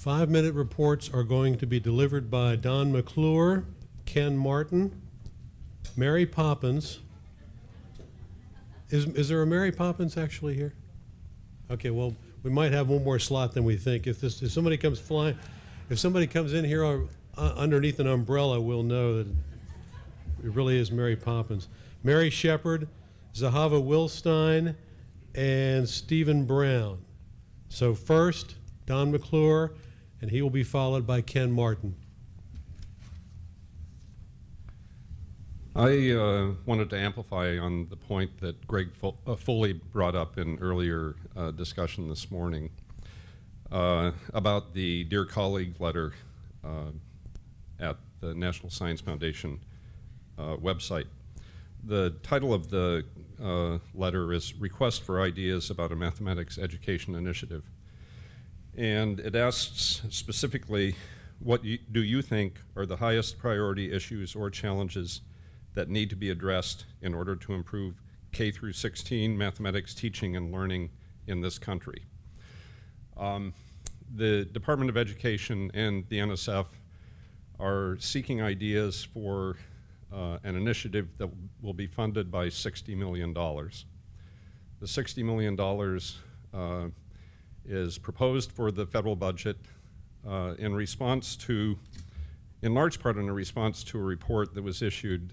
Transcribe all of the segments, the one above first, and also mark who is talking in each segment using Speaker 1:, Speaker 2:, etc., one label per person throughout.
Speaker 1: 5-minute reports are going to be delivered by Don McClure, Ken Martin, Mary Poppins. Is there a Mary Poppins actually here? Okay, well, we might have one more slot than we think. If somebody comes flying, if somebody comes in here underneath an umbrella, we'll know that it really is Mary Poppins. Mary Shepard, Zahava Wilstein, and Stephen Brown. So first, Don McClure, and he will be followed by Ken Martin.
Speaker 2: I wanted to amplify on the point that Greg Foley brought up in earlier discussion this morning about the Dear Colleague letter at the National Science Foundation website. The title of the letter is Request for Ideas about a Mathematics Education Initiative. And it asks specifically, what do you think are the highest priority issues or challenges that need to be addressed in order to improve K through 16 mathematics teaching and learning in this country? The Department of Education and the NSF are seeking ideas for an initiative that will be funded by $60 million. The $60 million is proposed for the federal budget in response to, in large part in a response to a report that was issued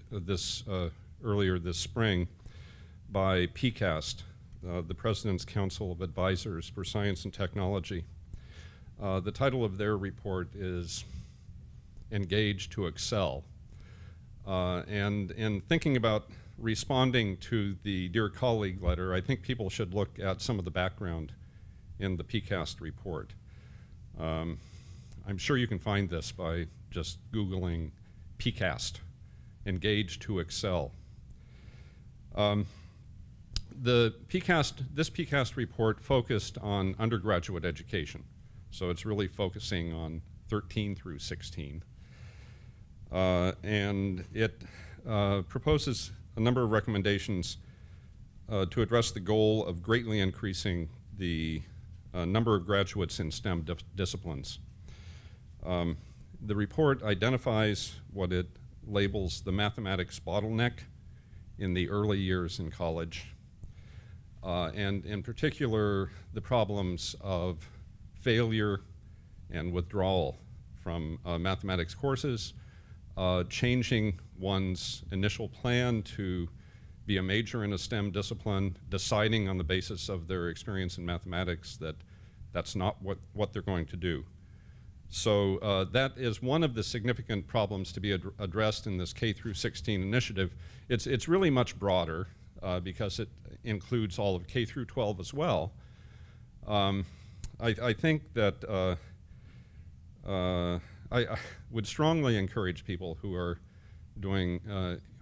Speaker 2: earlier this spring by PCAST, the President's Council of Advisors for Science and Technology. The title of their report is Engage to Excel. And in thinking about responding to the Dear Colleague letter, I think people should look at some of the background in the PCAST report. I'm sure you can find this by just Googling PCAST, Engage to Excel. This PCAST report focused on undergraduate education, so it's really focusing on 13 through 16. And it proposes a number of recommendations to address the goal of greatly increasing the number of graduates in STEM disciplines. The report identifies what it labels the mathematics bottleneck in the early years in college, and in particular the problems of failure and withdrawal from mathematics courses, changing one's initial plan to be a major in a STEM discipline, deciding on the basis of their experience in mathematics that that's not what they're going to do. So that is one of the significant problems to be addressed in this K through 16 initiative. It's really much broader because it includes all of K through 12 as well. I think that I would strongly encourage people who are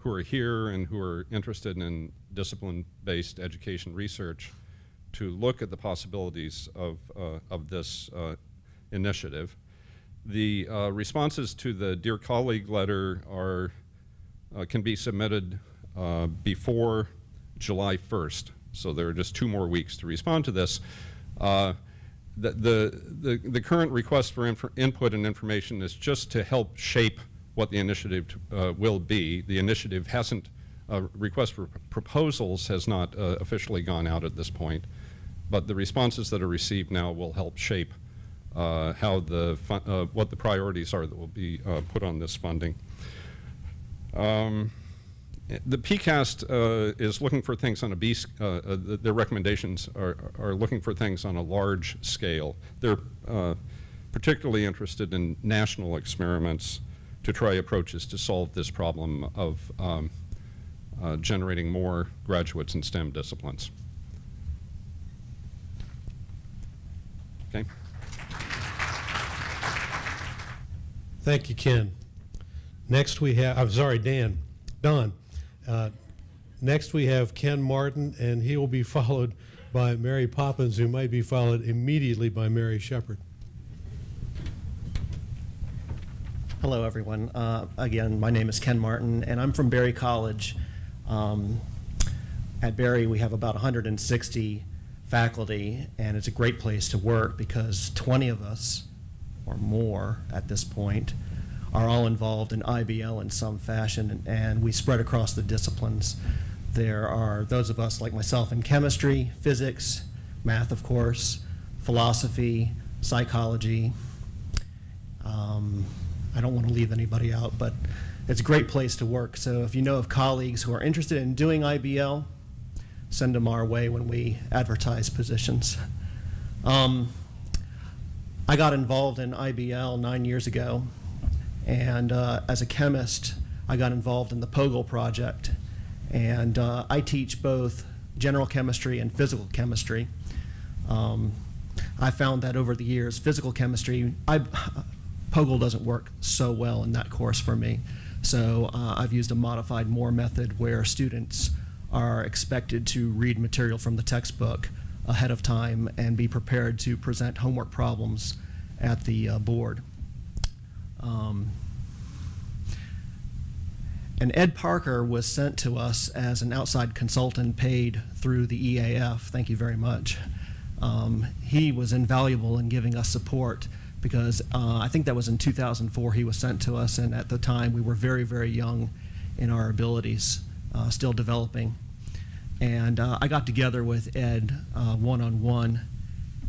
Speaker 2: who are here and who are interested in discipline-based education research to look at the possibilities of this initiative. The responses to the Dear Colleague letter can be submitted before July 1st, so there are just 2 more weeks to respond to this. The current request for input and information is just to help shape what the initiative will be. The initiative hasn't, request for proposals has not officially gone out at this point, but the responses that are received now will help shape how what the priorities are that will be put on this funding. The PCAST is looking for things on a their recommendations are looking for things on a large scale. They're particularly interested in national experiments to try approaches to solve this problem of generating more graduates in STEM disciplines. Okay.
Speaker 1: Thank you, Ken. Next we have, I'm sorry, Don. Next we have Ken Martin, and he will be followed by Mary Poppins, who might be followed immediately by Mary Shepard.
Speaker 3: Hello, everyone. Again, my name is Ken Martin, and I'm from Berry College. At Berry, we have about 160 faculty, and it's a great place to work because 20 of us or more at this point are all involved in IBL in some fashion, and we spread across the disciplines. There are those of us like myself in chemistry, physics, math, of course, philosophy, psychology. I don't want to leave anybody out, but it's a great place to work. So if you know of colleagues who are interested in doing IBL, send them our way when we advertise positions. I got involved in IBL 9 years ago, and as a chemist, I got involved in the POGL project. And I teach both general chemistry and physical chemistry. I found that over the years, physical chemistry, POGL doesn't work so well in that course for me. So I've used a modified Moore method where students are expected to read material from the textbook ahead of time and be prepared to present homework problems at the board. And Ed Parker was sent to us as an outside consultant paid through the EAF. Thank you very much. He was invaluable in giving us support because I think that was in 2004 he was sent to us, and at the time we were very, very young in our abilities, still developing. And I got together with Ed one-on-one,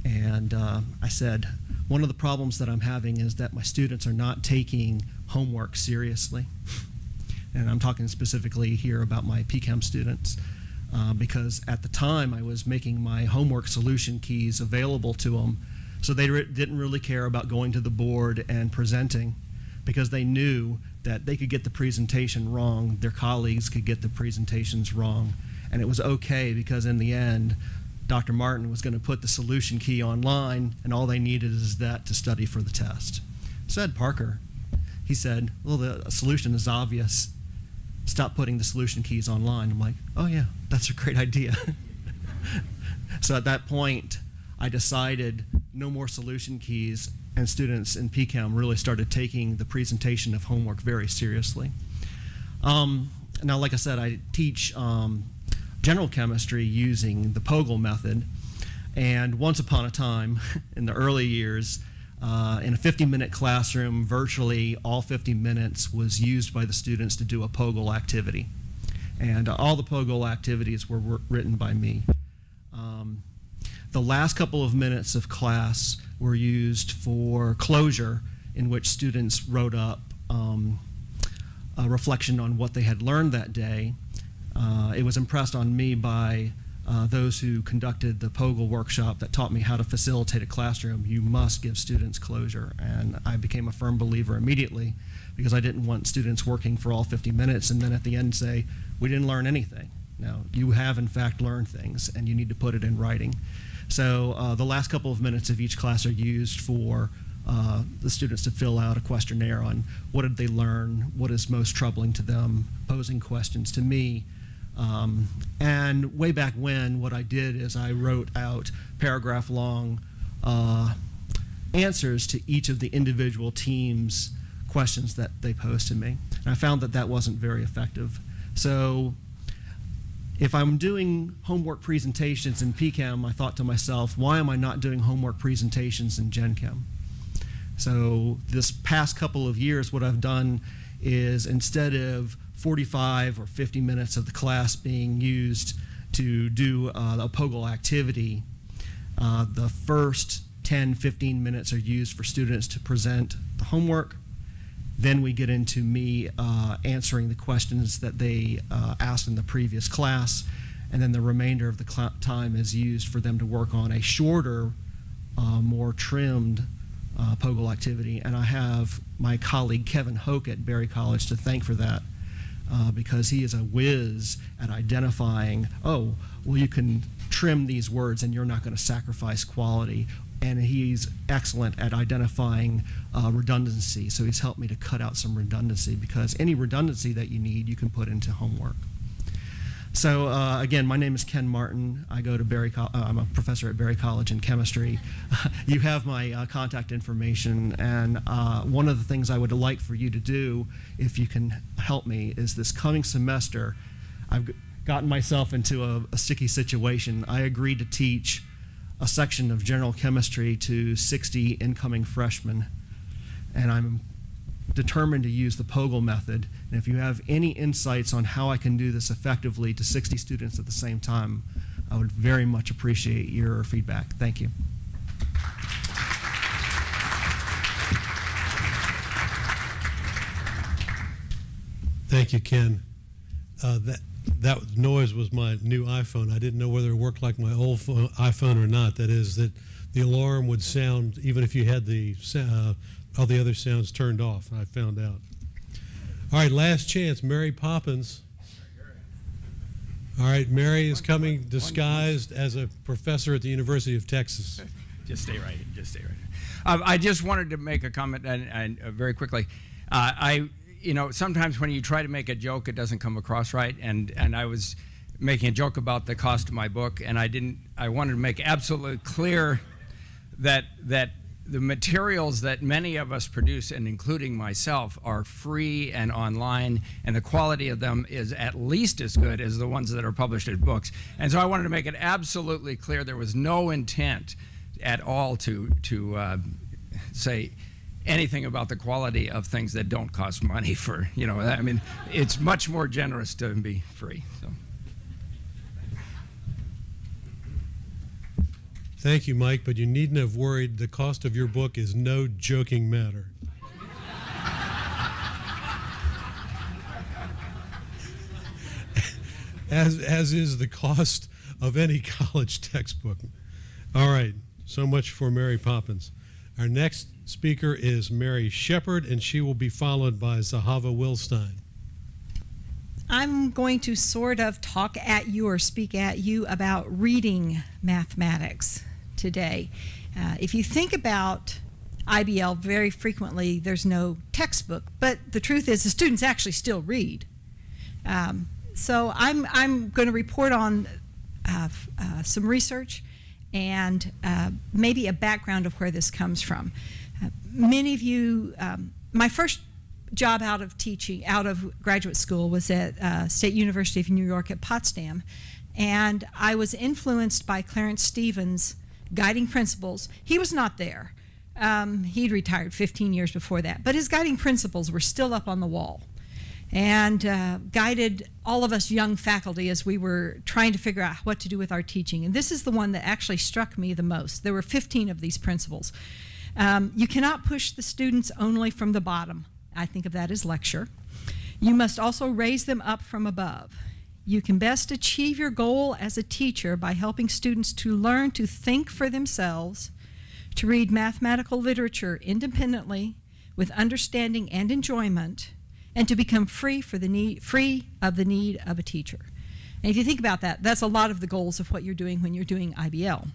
Speaker 3: and I said, one of the problems that I'm having is that my students are not taking homework seriously. And I'm talking specifically here about my PChem students, because at the time I was making my homework solution keys available to them, so they didn't really care about going to the board and presenting, because they knew that they could get the presentation wrong, their colleagues could get the presentations wrong, and it was okay because in the end, Dr. Martin was going to put the solution key online, and all they needed is that to study for the test. Said Parker, he said, well, the solution is obvious. Stop putting the solution keys online. I'm like, oh yeah, that's a great idea. So at that point, I decided no more solution keys, and students in PChem really started taking the presentation of homework very seriously. Now, like I said, I teach general chemistry using the POGL method, and once upon a time, in the early years, in a 50-minute classroom, virtually all 50 minutes was used by the students to do a POGL activity. And all the POGL activities were written by me. The last couple of minutes of class were used for closure, in which students wrote up a reflection on what they had learned that day. It was impressed on me by those who conducted the POGL workshop that taught me how to facilitate a classroom. You must give students closure, and I became a firm believer immediately because I didn't want students working for all 50 minutes and then at the end say, we didn't learn anything. No, you have in fact learned things, and you need to put it in writing. So the last couple of minutes of each class are used for the students to fill out a questionnaire on what did they learn, what is most troubling to them, posing questions to me. And way back when, what I did is I wrote out paragraph-long answers to each of the individual teams' questions that they posed to me. And I found that that wasn't very effective. So if I'm doing homework presentations in PChem, I thought to myself, why am I not doing homework presentations in Gen Chem? So this past couple of years, what I've done is instead of 45 or 50 minutes of the class being used to do a POGL activity, the first 10, 15 minutes are used for students to present the homework. Then we get into me answering the questions that they asked in the previous class, and then the remainder of the time is used for them to work on a shorter, more trimmed POGL activity. And I have my colleague Kevin Hoke at Berry College to thank for that, because he is a whiz at identifying, oh, well, you can trim these words and you're not going to sacrifice quality. And he's excellent at identifying redundancy. So he's helped me to cut out some redundancy, because any redundancy that you need, you can put into homework. So again, my name is Ken Martin. I go to Berry I'm a professor at Berry College in chemistry. You have my contact information, and one of the things I would like for you to do, if you can help me, is this coming semester, I've gotten myself into a sticky situation. I agreed to teach a section of general chemistry to 60 incoming freshmen and I'm determined to use the POGIL method. And if you have any insights on how I can do this effectively to 60 students at the same time, I would very much appreciate your feedback. Thank you.
Speaker 1: Thank you, Ken. That noise was my new iPhone. I didn't know whether it worked like my old iPhone or not. That is, that the alarm would sound even if you had the all the other sounds turned off. I found out. All right, last chance, Mary Poppins. All right, Mary is coming disguised as a professor at the University of Texas.
Speaker 4: Just stay right here. Just stay right here. I just wanted to make a comment, and very quickly. You know, sometimes when you try to make a joke, it doesn't come across right. And I was making a joke about the cost of my book, and I wanted to make absolutely clear that the materials that many of us produce, and including myself, are free and online, and the quality of them is at least as good as the ones that are published as books. And so I wanted to make it absolutely clear there was no intent at all to say anything about the quality of things that don't cost money for, you know, I mean, it's much more generous to be free. So.
Speaker 1: Thank you, Mike, but you needn't have worried. The cost of your book is no joking matter. as is the cost of any college textbook. All right, so much for Mary Poppins. Our next speaker is Mary Shepard, and she will be followed by Zahava Wilstein.
Speaker 5: I'm going to sort of talk at you or speak at you about reading mathematics today. If you think about IBL, very frequently there's no textbook, but the truth is the students actually still read. So I'm going to report on some research and maybe a background of where this comes from. Many of you, my first job out of graduate school was at State University of New York at Potsdam, and I was influenced by Clarence Stevens' guiding principles. He was not there. He'd retired 15 years before that, but his guiding principles were still up on the wall and guided all of us young faculty as we were trying to figure out what to do with our teaching. And this is the one that actually struck me the most. There were 15 of these principles. You cannot push the students only from the bottom. I think of that as lecture. You must also raise them up from above. You can best achieve your goal as a teacher by helping students to learn to think for themselves, to read mathematical literature independently with understanding and enjoyment, and to become free of the need of a teacher. And if you think about that, that's a lot of the goals of what you're doing when you're doing IBL.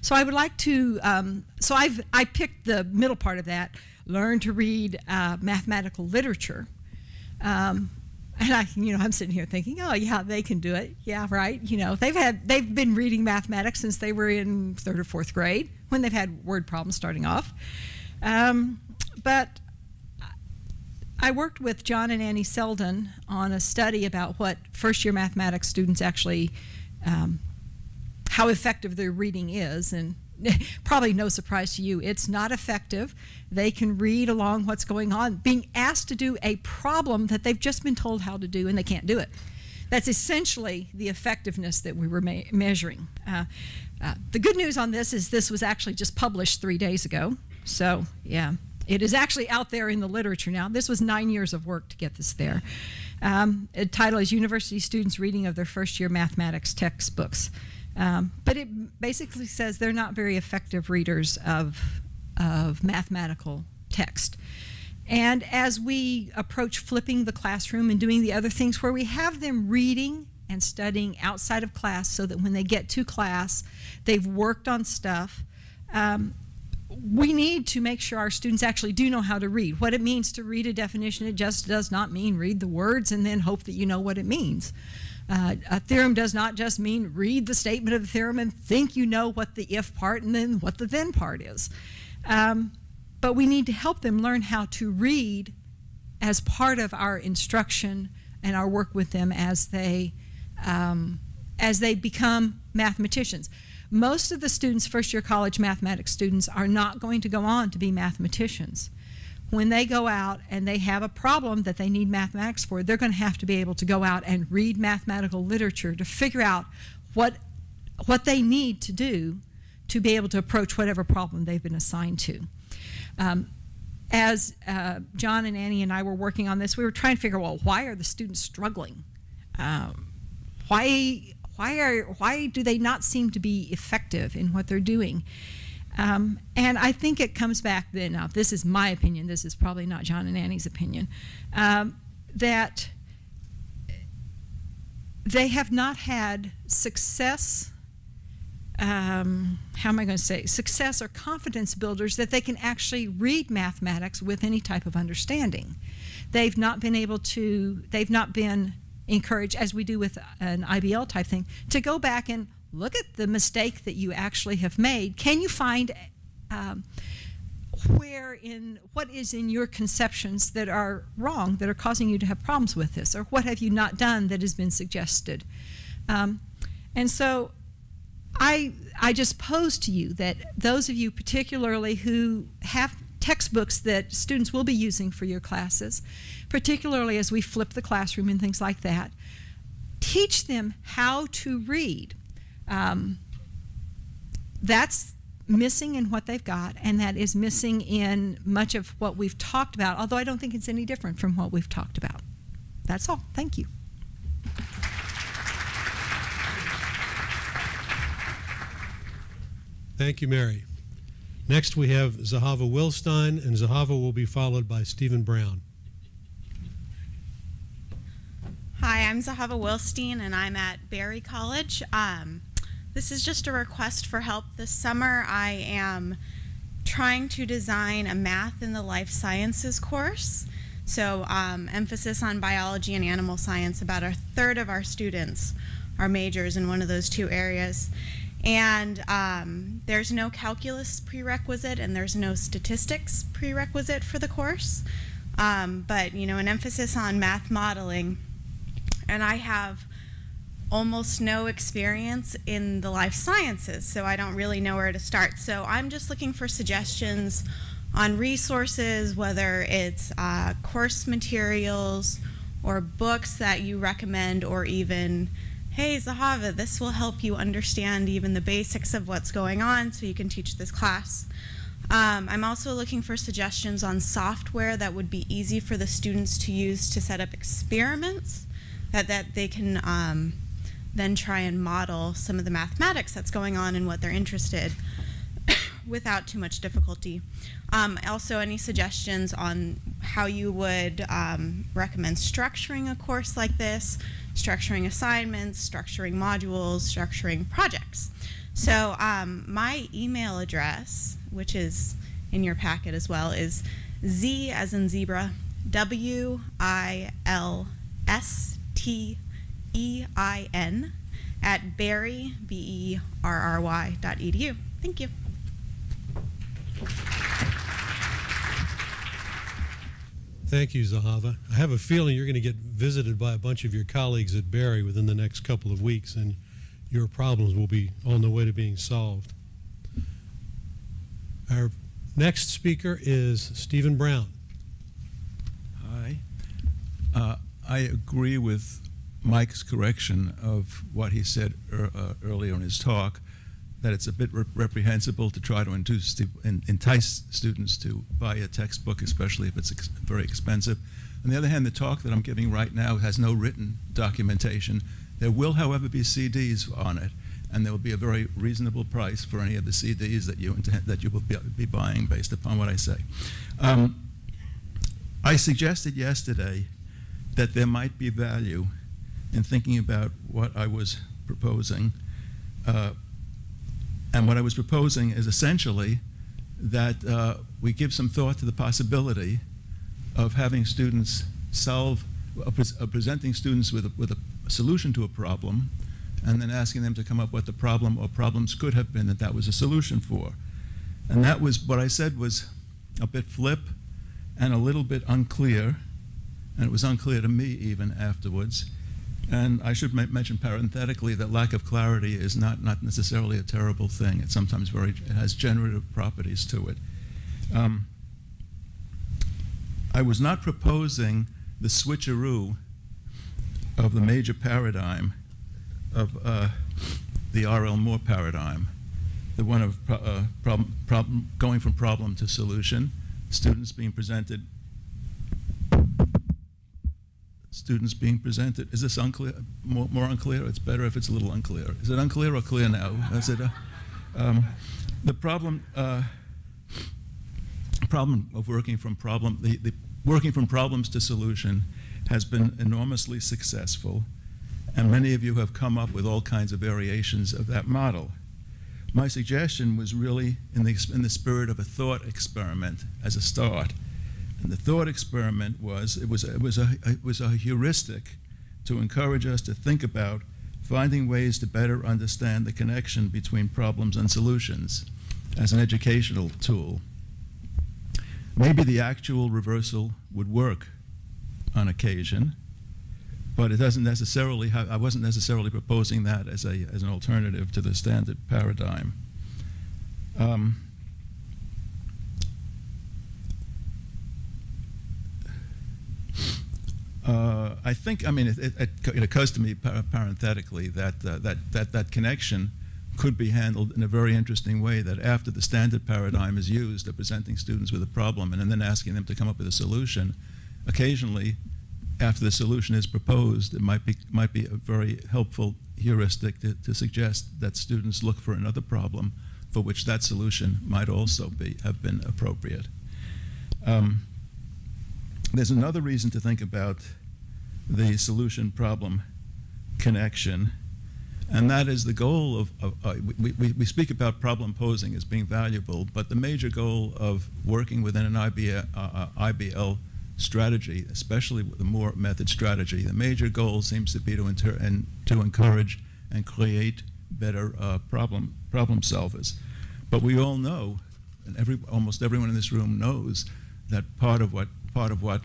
Speaker 5: So I would like to, I picked the middle part of that, learn to read mathematical literature. And I'm sitting here thinking, oh yeah, they can do it. Yeah, right. You know, they've been reading mathematics since they were in 3rd or 4th grade when they've had word problems starting off. But I worked with John and Annie Selden on a study about what first-year mathematics students actually, how effective their reading is, and probably no surprise to you, it's not effective. They can read along what's going on, being asked to do a problem that they've just been told how to do, and they can't do it. That's essentially the effectiveness that we were measuring. The good news on this is this was actually just published 3 days ago, so yeah. It is actually out there in the literature now. This was 9 years of work to get this there. The title is University Students Reading of Their First-Year Mathematics Textbooks. But it basically says they're not very effective readers of mathematical text. And as we approach flipping the classroom and doing the other things where we have them reading and studying outside of class so that when they get to class, they've worked on stuff, we need to make sure our students actually do know how to read. What it means to read a definition, it just does not mean read the words and then hope that you know what it means. A theorem does not just mean read the statement of the theorem and think you know what the if part and then what the then part is. But we need to help them learn how to read as part of our instruction and our work with them as they become mathematicians. Most of the students, first-year college mathematics students, are not going to go on to be mathematicians. When they go out and they have a problem that they need mathematics for, they're going to have to be able to go out and read mathematical literature to figure out what they need to do to be able to approach whatever problem they've been assigned to. As John and Annie and I were working on this, we were trying to figure out, well, why are the students struggling? Why do they not seem to be effective in what they're doing? And I think it comes back then, now this is my opinion, this is probably not John and Annie's opinion, that they have not had success, how am I going to say, success or confidence builders that they can actually read mathematics with any type of understanding. They've not been able to, they've not been encouraged, as we do with an IBL type thing, to go back and look at the mistake that you actually have made. Can you find what is in your conceptions that are wrong, that are causing you to have problems with this, or what have you not done that has been suggested? And so I just pose to you that those of you particularly who have textbooks that students will be using for your classes, particularly as we flip the classroom and things like that, teach them how to read. That's missing in what they've got, and that is missing in much of what we've talked about, although I don't think it's any different from what we've talked about. That's all. Thank you.
Speaker 1: Thank you, Mary. Next, we have Zahava Wilstein, and Zahava will be followed by Stephen Brown.
Speaker 6: Hi, I'm Zahava Wilstein, and I'm at Berry College. This is just a request for help. This summer, I am trying to design a math in the life sciences course. So emphasis on biology and animal science. About a third of our students are majors in one of those two areas. And there's no calculus prerequisite and there's no statistics prerequisite for the course. But, you know, an emphasis on math modeling. And I have almost no experience in the life sciences, so I don't really know where to start. So I'm just looking for suggestions on resources, whether it's course materials or books that you recommend, or even, hey, Zahava, this will help you understand even the basics of what's going on so you can teach this class. I'm also looking for suggestions on software that would be easy for the students to use to set up experiments that they can then try and model some of the mathematics that's going on and what they're interested without too much difficulty. Also, any suggestions on how you would recommend structuring a course like this, structuring assignments, structuring modules, structuring projects. So my email address, which is in your packet as well, is Z as in zebra, WILSTEIN at berry, BERRY.edu. Thank you.
Speaker 1: Thank you, Zahava. I have a feeling you're going to get visited by a bunch of your colleagues at Berry within the next couple of weeks, and your problems will be on the way to being solved. Our next speaker is Stephen Brown.
Speaker 7: Hi. I agree with Mike's correction of what he said earlier in his talk, that it's a bit reprehensible to try to entice students to buy a textbook, especially if it's very expensive. On the other hand, the talk that I'm giving right now has no written documentation. There will, however, be CDs on it, and there will be a very reasonable price for any of the CDs that you will be buying based upon what I say. I suggested yesterday that there might be value in thinking about what I was proposing. And what I was proposing is essentially that we give some thought to the possibility of having students presenting students with a solution to a problem, and then asking them to come up with the problem or problems could have been that was a solution for. And that was what I said was a bit flip and a little bit unclear, and it was unclear to me even afterwards. And I should mention parenthetically that lack of clarity is not necessarily a terrible thing. It's sometimes it has generative properties to it. I was not proposing the switcheroo of the major paradigm of the R.L. Moore paradigm, the one of going from problem to solution, students being presented. Is this unclear? More unclear? It's better if it's a little unclear. Is it unclear or clear now? Is it? The problem of working from the working from problems to solution has been enormously successful, and many of you have come up with all kinds of variations of that model. My suggestion was really in the spirit of a thought experiment as a start. And the thought experiment was a heuristic to encourage us to think about finding ways to better understand the connection between problems and solutions as an educational tool. Maybe the actual reversal would work on occasion, but it doesn't necessarily I wasn't necessarily proposing that as an alternative to the standard paradigm. I think, I mean, it occurs to me parenthetically that connection could be handled in a very interesting way, that after the standard paradigm is used of presenting students with a problem and then asking them to come up with a solution, occasionally, after the solution is proposed, it might be a very helpful heuristic to suggest that students look for another problem for which that solution might also have been appropriate. There's another reason to think about the solution-problem connection, and that is the goal of we speak about problem posing as being valuable, but the major goal of working within an IBL strategy, especially with the Moore method strategy, the major goal seems to be to encourage and create better problem solvers. But we all know, and almost everyone in this room knows, that part of what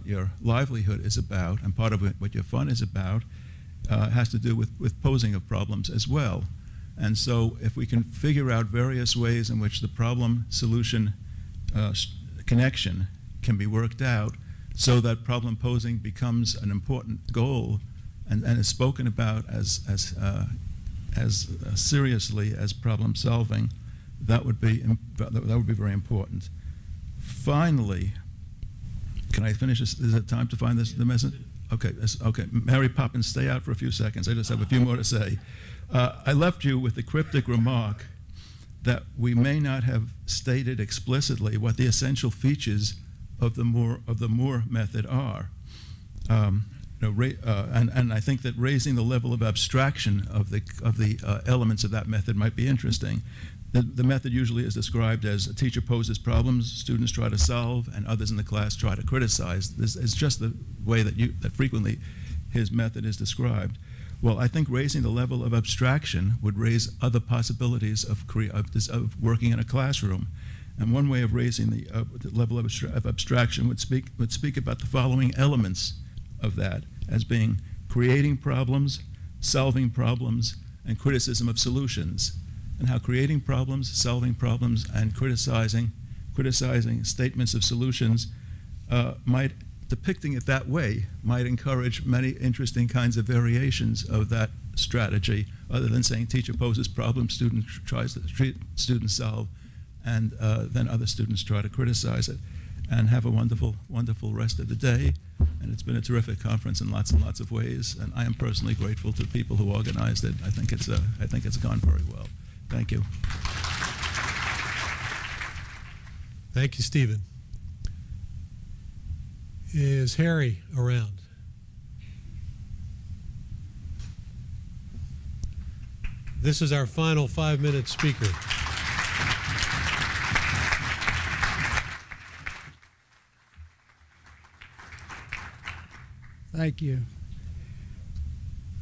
Speaker 7: your livelihood is about and part of what your fun is about has to do with posing of problems as well. And so if we can figure out various ways in which the problem-solution connection can be worked out so that problem posing becomes an important goal and is spoken about as seriously as problem solving, that would be very important. Finally, can I finish this? Is it time to find the message? Okay, okay. Mary Poppins, stay out for a few seconds. I just have a few more to say. I left you with the cryptic remark that we may not have stated explicitly what the essential features of the Moore method are. And I think that raising the level of abstraction of the elements of that method might be interesting. The method usually is described as a teacher poses problems, students try to solve, and others in the class try to criticize. This is just the way that frequently his method is described. Well, I think raising the level of abstraction would raise other possibilities of working in a classroom. And one way of raising the level of abstraction would speak about the following elements of that as being creating problems, solving problems, and criticism of solutions. And how creating problems, solving problems, and criticizing statements of solutions depicting it that way might encourage many interesting kinds of variations of that strategy, other than saying teacher poses problems, student tries to solve, and then other students try to criticize it. And have a wonderful, wonderful rest of the day. And it's been a terrific conference in lots and lots of ways. And I am personally grateful to the people who organized it. I think it's gone very well. Thank you.
Speaker 1: Thank you, Stephen. Is Harry around? This is our final 5-minute speaker.
Speaker 8: Thank you.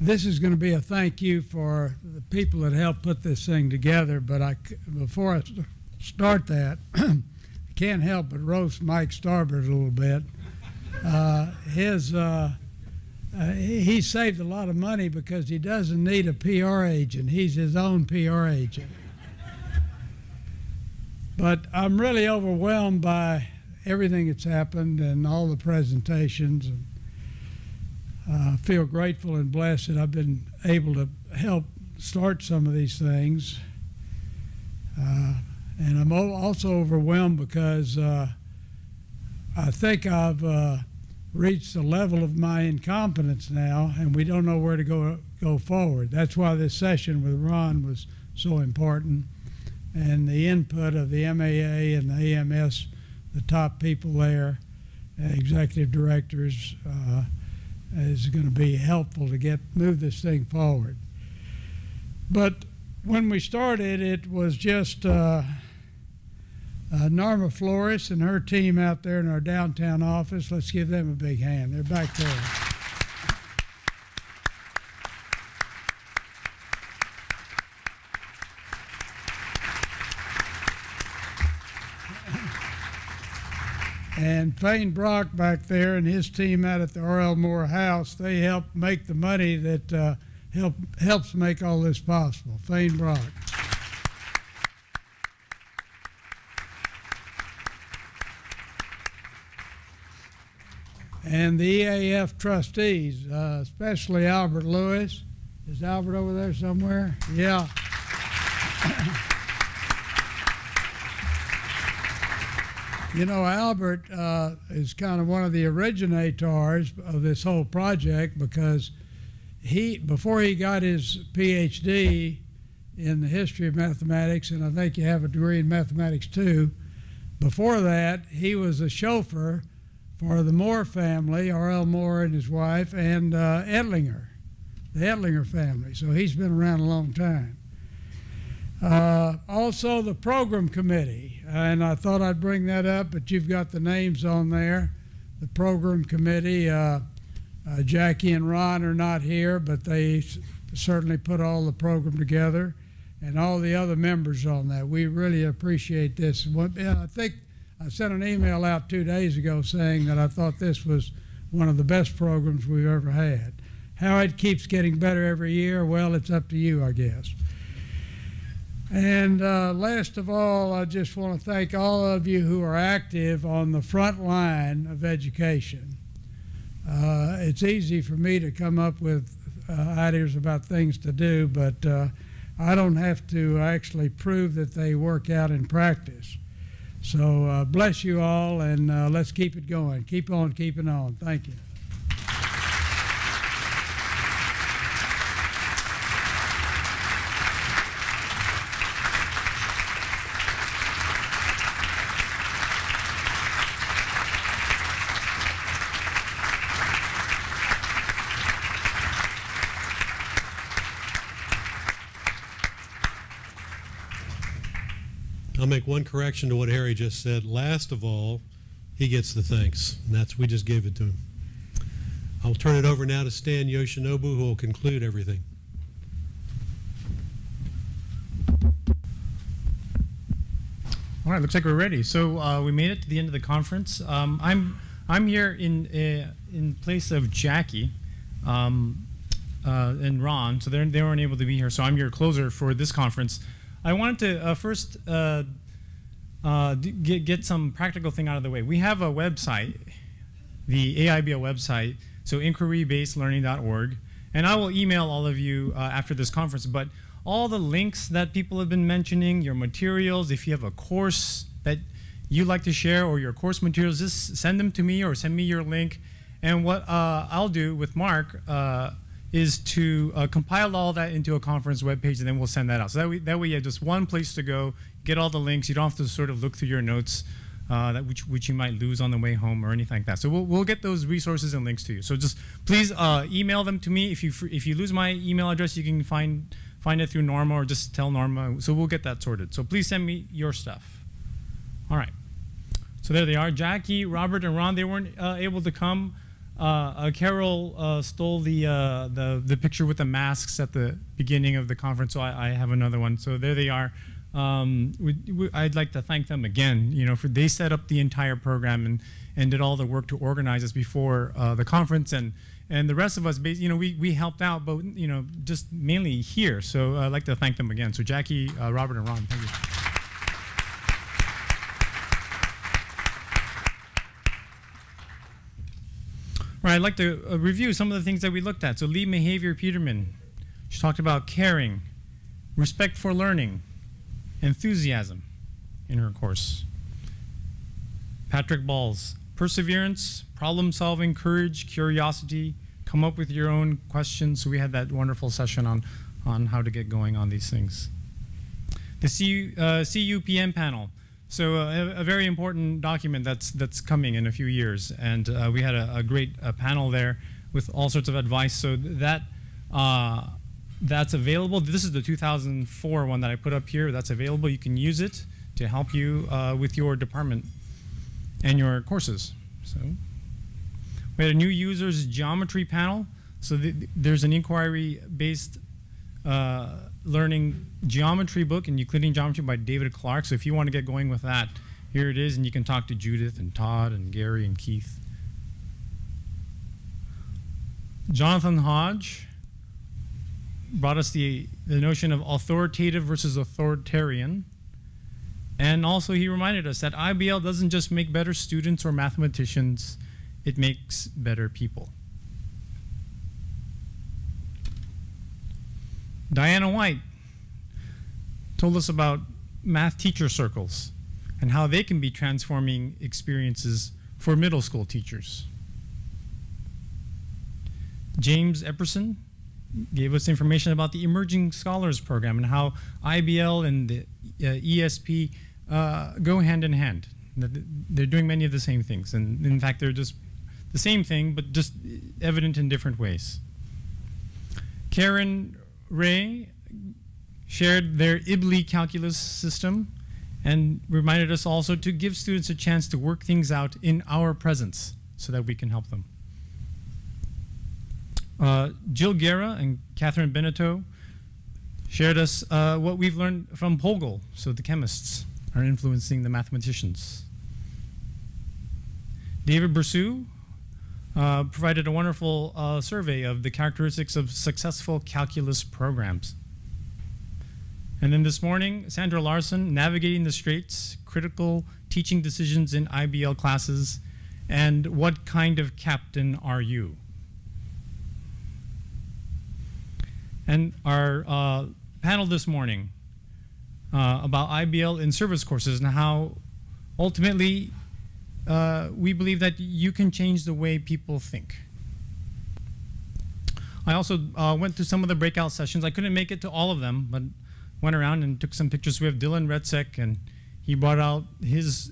Speaker 8: This is going to be a thank you for the people that helped put this thing together, but before I start that, I can't help but roast Mike Starbird a little bit. he saved a lot of money because he doesn't need a PR agent. He's his own PR agent. But I'm really overwhelmed by everything that's happened and all the presentations. And I feel grateful and blessed that I've been able to help start some of these things. And I'm also overwhelmed because I think I've reached the level of my incompetence now, and we don't know where to go forward. That's why this session with Ron was so important, and the input of the MAA and the AMS, the top people there, executive directors, is going to be helpful to move this thing forward. But when we started, it was just Norma Flores and her team out there in our downtown office. Let's give them a big hand. They're back there. And Fane Brock back there and his team out at the R.L. Moore House, they help make the money that helps make all this possible. Fane Brock. And the EAF trustees, especially Albert Lewis. Is Albert over there somewhere? Yeah. You know, Albert is kind of one of the originators of this whole project because before he got his PhD in the history of mathematics, and I think you have a degree in mathematics too, before that he was a chauffeur for the Moore family, R.L. Moore and his wife, and Edlinger, the Edlinger family. So he's been around a long time. Also the program committee, and I thought I'd bring that up, but you've got the names on there. The program committee, Jackie and Ron are not here, but they certainly put all the program together, and all the other members on that. We really appreciate this. I think I sent an email out 2 days ago saying that I thought this was one of the best programs we've ever had. How it keeps getting better every year, well, it's up to you, I guess. And last of all, I just want to thank all of you who are active on the front line of education. It's easy for me to come up with ideas about things to do, but I don't have to actually prove that they work out in practice. So bless you all, and let's keep it going. Keep on keeping on. Thank you.
Speaker 1: I'll make one correction to what Harry just said. Last of all, he gets the thanks. And we just gave it to him. I'll turn it over now to Stan Yoshinobu, who will conclude everything.
Speaker 9: All right, looks like we're ready. So we made it to the end of the conference. I'm here in place of Jackie and Ron, so they weren't able to be here. So I'm your closer for this conference. I wanted to first get some practical thing out of the way. We have a website, the AIBL website, so inquirybasedlearning.org, and I will email all of you after this conference, but all the links that people have been mentioning, your materials, if you have a course that you'd like to share or your course materials, just send them to me or send me your link. And what I'll do with Mark is to compile all that into a conference webpage, and then we'll send that out. So that way you have just one place to go, get all the links. You don't have to sort of look through your notes, which you might lose on the way home or anything like that. So we'll get those resources and links to you. So just please email them to me. If you lose my email address, you can find it through Norma or just tell Norma. So we'll get that sorted. So please send me your stuff. All right. So there they are. Jackie, Robert, and Ron, they weren't able to come. Carol stole the picture with the masks at the beginning of the conference, so I have another one. So there they are. I'd like to thank them again. For they set up the entire program and did all the work to organize us before the conference, and the rest of us, we helped out, but just mainly here. So I'd like to thank them again. So Jackie, Robert, and Ron, thank you. All right, I'd like to review some of the things that we looked at. So Lee Mahavier Peterman, she talked about caring, respect for learning, enthusiasm in her course. Patrick Balls, perseverance, problem solving, courage, curiosity, come up with your own questions. So we had that wonderful session on how to get going on these things. The CUPM panel. So a very important document that's coming in a few years, and we had a great panel there with all sorts of advice. So that's available. This is the 2004 one that I put up here. That's available. You can use it to help you with your department and your courses. So we had a new users geometry panel. So there's an inquiry-based learning geometry book in Euclidean geometry by David Clark. So if you want to get going with that, here it is, and you can talk to Judith and Todd and Gary and Keith. Jonathan Hodge brought us the notion of authoritative versus authoritarian. And also he reminded us that IBL doesn't just make better students or mathematicians, it makes better people. Diana White told us about math teacher circles and how they can be transforming experiences for middle school teachers. James Epperson gave us information about the Emerging Scholars Program and how IBL and the ESP go hand in hand. They're doing many of the same things, and in fact they're just the same thing but just evident in different ways. Karen Ray shared their IBLI calculus system and reminded us also to give students a chance to work things out in our presence so that we can help them. Jill Guerra and Catherine Beneteau shared us what we've learned from Pogel, so the chemists are influencing the mathematicians. David Bersu provided a wonderful survey of the characteristics of successful calculus programs. And then this morning, Sandra Larson, Navigating the Straits, Critical Teaching Decisions in IBL Classes, and What Kind of Captain Are You? And our panel this morning about IBL in service courses and how ultimately we believe that you can change the way people think. I also went to some of the breakout sessions. I couldn't make it to all of them, but went around and took some pictures. We have Dylan Retzek, and he brought out his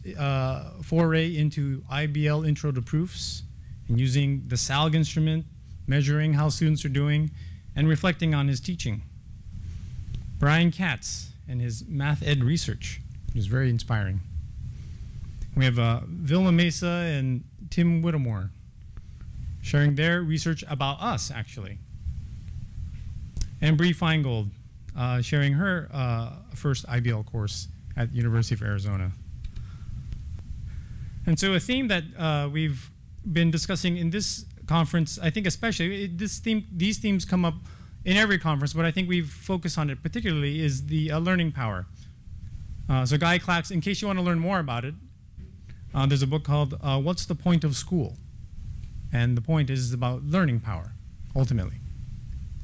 Speaker 9: foray into IBL Intro to Proofs and using the SALG instrument, measuring how students are doing, and reflecting on his teaching. Brian Katz and his math ed research was very inspiring. We have Vilma Mesa and Tim Whittemore sharing their research about us, actually. And Bree Feingold sharing her first IBL course at University of Arizona. And so a theme that we've been discussing in this conference, I think especially, these themes come up in every conference, but I think we've focused on it particularly, is the learning power. So Guy Clax, in case you want to learn more about it, there's a book called What's the Point of School? And the point is about learning power, ultimately.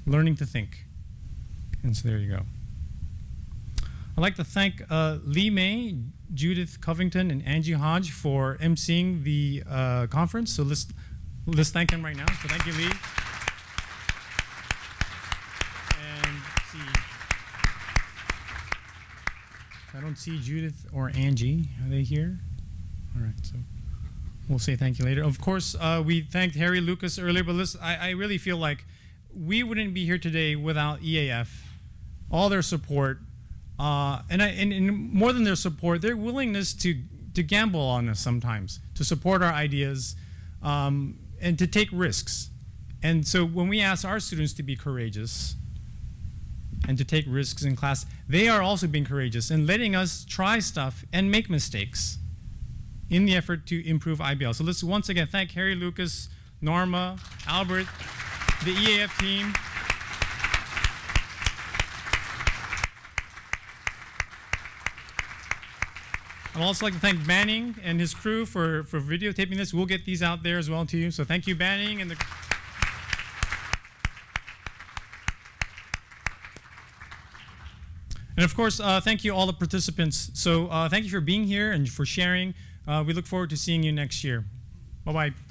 Speaker 9: Learning to think. And so there you go. I'd like to thank Lee May, Judith Covington, and Angie Hodge for emceeing the conference. So let's thank them right now. So thank you, Lee. And let's see. I don't see Judith or Angie. Are they here? All right, so we'll say thank you later. Of course, we thanked Harry Lucas earlier, but listen, I really feel like we wouldn't be here today without EAF, all their support, and more than their support, their willingness to gamble on us sometimes, to support our ideas, and to take risks. And so when we ask our students to be courageous, and to take risks in class. They are also being courageous and letting us try stuff and make mistakes in the effort to improve IBL. So let's once again thank Harry, Lucas, Norma, Albert, the EAF team. I'd also like to thank Banning and his crew for videotaping this. We'll get these out there as well to you. So thank you, Banning. And of course, thank you all the participants. So thank you for being here and for sharing. We look forward to seeing you next year. Bye-bye.